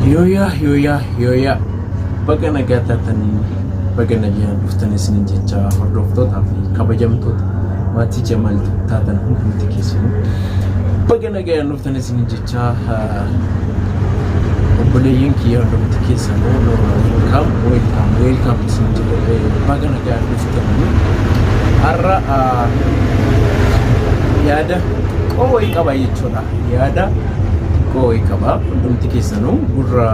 Yooyaa baga nagaa taatanii baga nagaan dhuftanii isiniin jecha hordoftootaa fi kabajamtoota maatii Jamaal taatan hundumti keessanuu baga nagaan dhuftanii isiniin jecha obboleeyyiin kiyya hundumti keessanuu welcome isiniin jedhee baga nagaan dhuftanii har'a yaada qoo'ee qaba jechuudha. Yaada qoo'ee qaba hundumti keessanuu gurra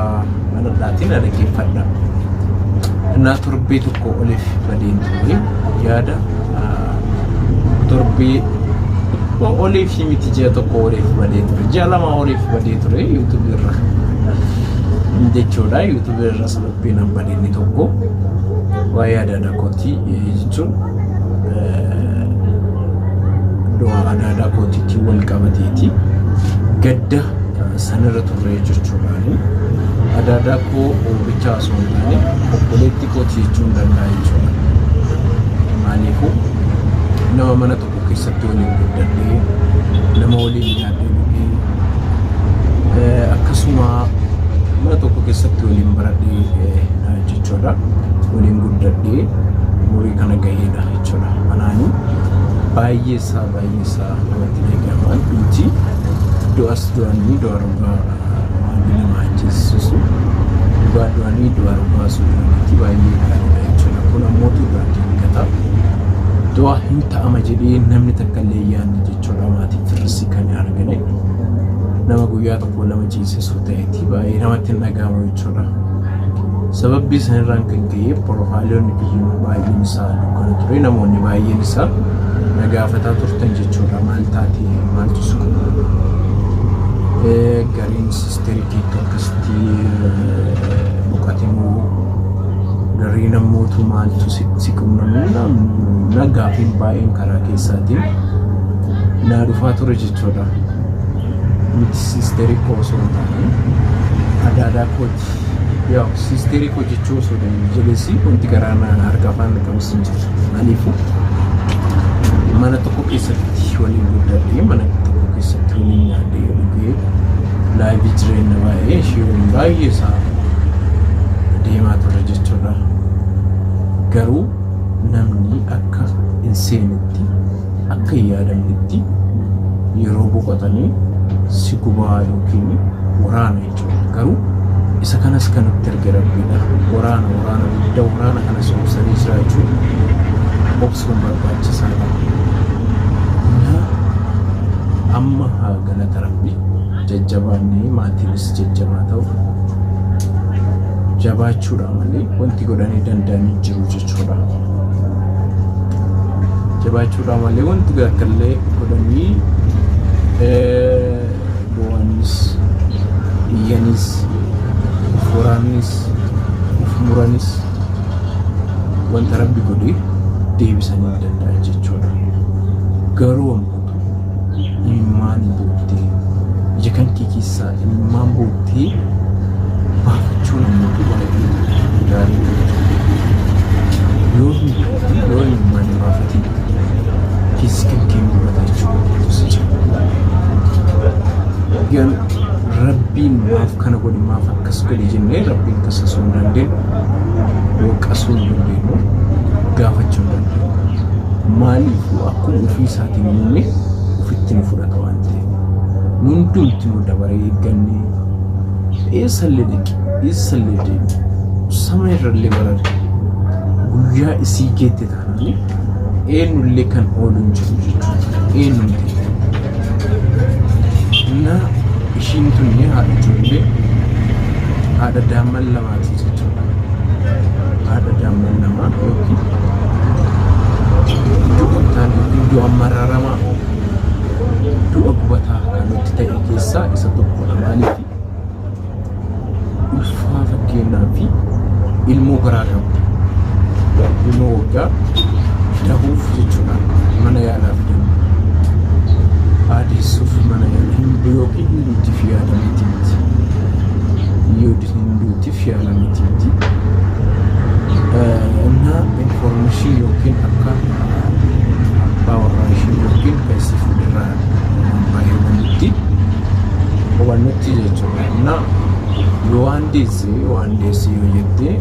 manadhaatiin dhaggeeffadha. Innaa torbee tokko oliif badeen ture yaada torbee oliif miti ji'a tokko oliif badee ture ji'a lama oliif badee ture YouTube irra jechuudha. YouTube irra sababii nan badeenni tokko waa'ee yaada kootii jechuun do'a aadaa kootiitti wal qabateeti gadda sanirra turre jechuudhaani aadaa koo bichaa osoo hin taane obboleetti kootii jechuun danda'a jechuudha. Maaliifuu nama mana tokko keessatti waliin guddadhee nama waliin nyaadhee dhugee akkasuma mana tokko keessatti waliin baradhee jechuudha. Waliin guddadhee umurii kana gaheedha jechuudha. Kanaanii baay'ee isaa namatti eegaman nuti du'as du'anii du'a rogaa maali nama ajjeessisu du'anii du'a rogaa suudhaanitti baay'ee gaariidha jechuudha. Kun ammoo du'aatiin gata du'a hin ta'ama jedhee namni takka illee yaadne jechuudha. Maatiin firrisii kan argine nama guyyaa tokko lama ciisisu ta'eeti baay'ee namatti hin dhagahamu jechuudha. Sababbii sanirraan kan ka'e profaayiliyoonni biyyuu baay'een isaa dukkana ture. Namoonni baay'een isaa nagaafataa turtan jechuudha. Maal taate maaltu suqa gariin sisteerii keetti akkasitti boqotimoo garii namootu maaltu si qunnamuu nagaafiin baay'een karaa keessaatiin naa dhufaa ture jechuudha. Miti sisteerii koo osoo hin taane aadaa kooti. Yaa sisteerii koo jechuu osoo jalesi wanti garaa na harka afaan qabus hin jiru. Maaliifuu mana tokko keessatti waliin guddadhee mana tokko keessatti waliin nyaadhee dhugee laayivii jireenya baay'ee ishee baay'ee isaa deemaa ture jechuudha. Garuu namni akka hin seenetti akka hin yaadamnetti yeroo boqotanii si gubaa yookiin waraana jechuudha. Garuu isa kanas kanatti erga rabbiidha. Waraana guddaa waraana kana soomsanii jiraachuu obsuun barbaachisaadha. Amma galata rabbi jajjabaannee maatiinis jajjabaa ta'u jabaachuudha malee wanti godhanii danda'anii jiru jechuudha. Jabaachuudha malee wanti akkallee godhanii bu'aanis iyyanis ufuraanis ufmuranis wanta rabbi godhee deebisanii danda'a jechuudha. Garuu imimmaan boottee ija kan kee keessaa imimmaan boottee baafachuun ammoo baay'ee gaarii yoo imimmaan baafatiin keessi kan kee mul'ata jechuudha. Rabbiin maaf kana godhe maaf akkas godhe jennee rabbiin kasasuu hin dandeenyu woqqasuu hin dandeenyu gaafachuu hin dandeenyu. Maaliifuu akkuma ofii isaatiin uumne ofitti nu fudhata waan ta'eef hundumti nu dabaree eeggannee eessallee deemu sama irrallee barare guyyaa isii geette taanaan eenyullee kan oolu hin jiru jechuudha. Eenyullee na ishiin tunne haadha ijoollee haadha daa'imman lamaati jechuudha. Haadha daa'imman lamaa yookiin du'a mararamaa du'a gubataa kan nutti ta'e keessaa isa tokkodha. Maaliif ulfaa fakkeenyaa fi ilmoo garaa qabu ilmoo waggaa dahuuf jechuudha mana yaalaaf deemu adeessuuf mana yaala yookiin hinduutiif yaadameti miti hinduutiif yaadameti miti እና ኢንፎርሜሽን yookiin akka baawwarraashin yookiin keessi fuudhirraa baay'inanitti hubannutti jechuudha. yoo waan deessee yoo jettee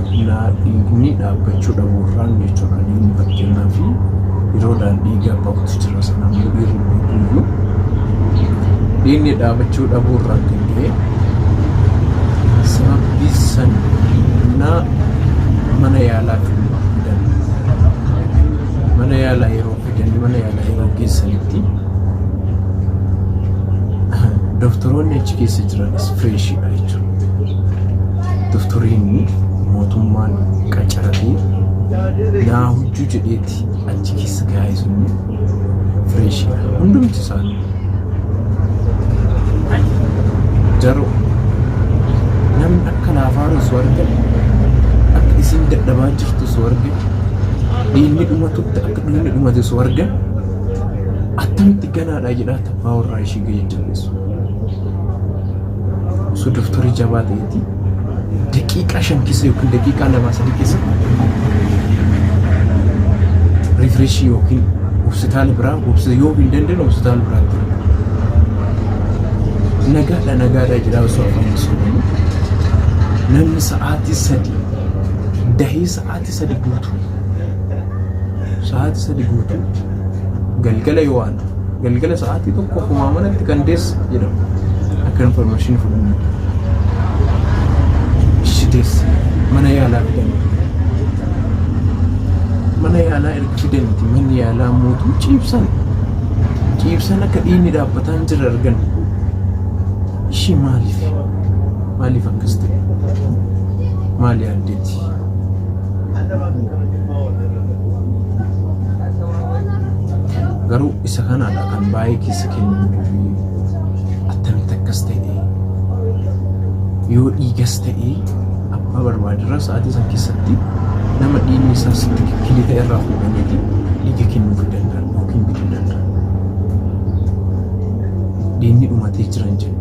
dhiigni dhaabbachuu dhabuurraan jechuudha. Dhiigni fakkeenyaa fi yeroodhaan dhiiga bahutu jira sana dhiirri beekuyyuu dhiigni dhaabbachuu dhabuurraan kan ka'e sababbii san mana yaalaa fidan. Mana yaalaa yeroo geessanitti doktoroonni achi keessa jiranis fireeshiidha jechuudha. Doktoriin mootummaan qacaratee naa hojjuu jedheeti achi keessa kaa'ee sunni fireeshiidha. Hundumti isaanii jaroo namni akka laafaaru osoo argan, akka isin dadhabaa jirtu osoo argan, dhiigni dhumate osoo argan, attamitti ganaadha jedhaa tabbaa warraa ishee ga'ee jalleessu. Osoo doktorii jabaa ta'eeti daqiiqaa 5 keessa yookiin daqiiqaa 2-3 keessa riifreeshii yookiin hospitaala biraa yoo hin dandeenye hospitaala biraatti nagaadha jedhaa osoo afaan soomanii namni sa'aatii 3 dahee sa'aatii 3 guutuu galgala yoo waan galgala sa'aatii 1 kumaa manatti kan deessa jedhamu akka information fudhannu deessa mana yaalaa fidan. Mana yaalaa erga fidaniiti manni yaalaa mootuu ciibsan akka dhiigni dhaabbataan jira argan. Ishii maaliif akkas ta'e? Maali addeeti? Garuu isa kanaadha kan baay'ee keessa kennu. Attamitti akkas ta'e? Yoo dhiigas ta'e abbaa barbaadirraa sa'aatii san keessatti nama dhiigni isaas kilita irraa fuudhaniiti dhiiga kennuufii danda'an yookiin bituu danda'an. Dhiigni dhumatee jiran jedhu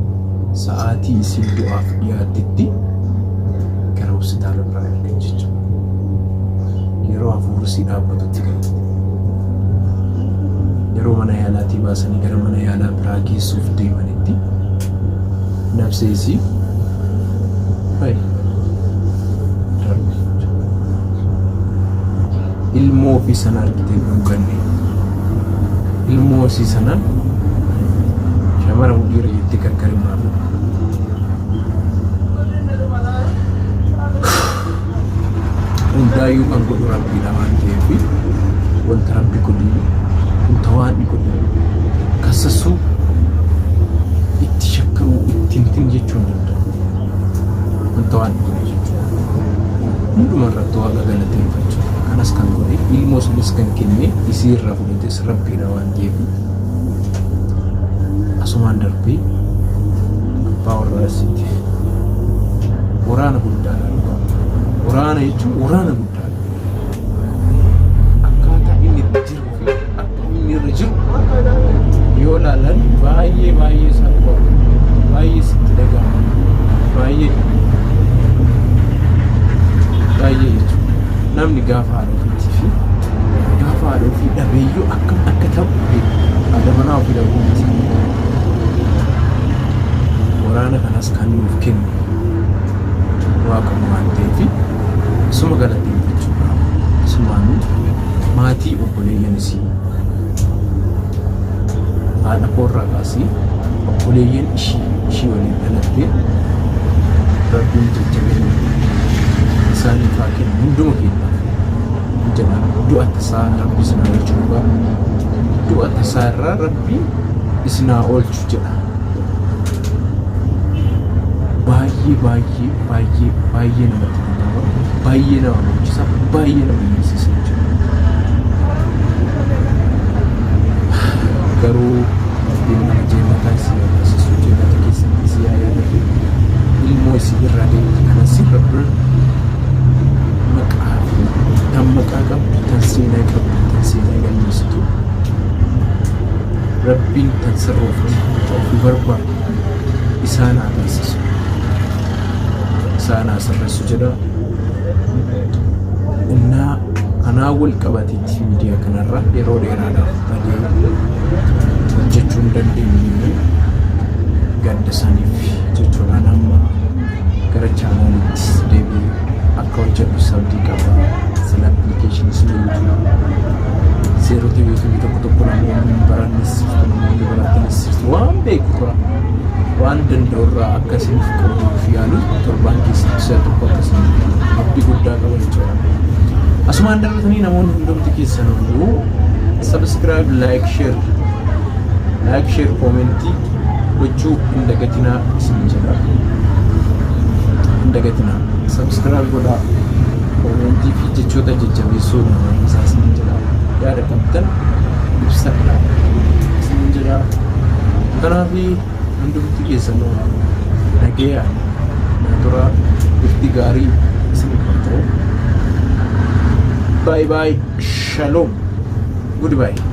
sa'aatii isin du'aaf dhiyaattetti gara hospitaala biraa ergan jechuudha. Yeroo hafuurri si dhaabbatutti galu. Yeroo mana yaalaatii baasanii gara mana yaalaa biraa geessuuf deemanitti nabseesii ilmoo ofii sana argitee dhuganne ilmoo ofii sana shamara dhiira jettee gargari maafu hundaayyuu kan godhu rabbiidha waan ta'eef wanta rabbi godhu wanta waan godhu kassasuu itti shakkaruu ittiin jechuun danda'u wanta waan godhu hunduma irratti waaqa galateeffachuu kanas kan godhe ilmoo sunis kan kenne isii irraa fudhates rabbiidha waan ta'eef asumaan darbee abbaa warraa asitti waraana guddaadha. Waraana jechuun waraana guddaadha. Akkaataa inni itti jiruu fi akka inni irra jiru yoo ilaalan baay'ee salphaa baay'ee sitti dhaga'ama baay'ee jechuudha. Namni gaafa haadha ofii dhabeeyyuu akkam akka ta'u haadha manaa ofii dhabuu miti. Waraana kanas kan nuuf kennu waaquma waan ta'eef isuma galateeffachuudha. Isumaan maatii obboleeyyan isii haadha koorraa kaasee obboleeyyan ishii waliin dhalattee rabbiin jajjabeenya isaaniif haa kennu hunduma keenyaaf jedha. Du'a tasaa rabbi isinaa oolchuu qaba. Du'a tasaa irraa rabbi isinaa oolchu jedha. Baay'ee namatti tola. Baay'ee nama boonchisa. Baay'ee nama hiisisa jechuudha. Garuu deemaa jeellataa isii agarsiisuu jeellata keessatti isii yaadate ilmoo isii irraa deemte kanas irra bira maqaa fi tan maqaa qabdu tan seenaa qabdu tan seenaa galmeessitu rabbiin tan sirroofti ofii barbaadu isaan agarsiisu. Isaan asirreessu jedha. Innaa kanaa wal qabateetti miidiyaa kanarra yeroo dheeraadhaaf badee hojjechuu hin dandeenye gadda saniif jechuudhaan amma gara akka hojjedhu sabdii qaba. Sila appilikeeshinii sila yuutuubii. Seerota yuutuubii tokko namoonni barannis namoonni baratanis waan beekurraa waan danda'urraa akkasiniif qabuuf yaalu torbaan keessatti isa tokko akkasiin abdii guddaa qaba jechuudha. Asumaan darbatanii namoonni hundumti keessan hunduu subscribe, like, share, commentii gochuu hin dagatinaa isin jedha. Hin dagatinaa. Subscribe godhaa. Commentii fi jechoota jajjabeessuu namoonni isaa isin jedha. Yaada qabdan ibsadha isin jedha. Kanaaf hundumti keessan nagayaan naturaa birti gaarii isin ta'u. Bye bye. Shalom. Goodbye.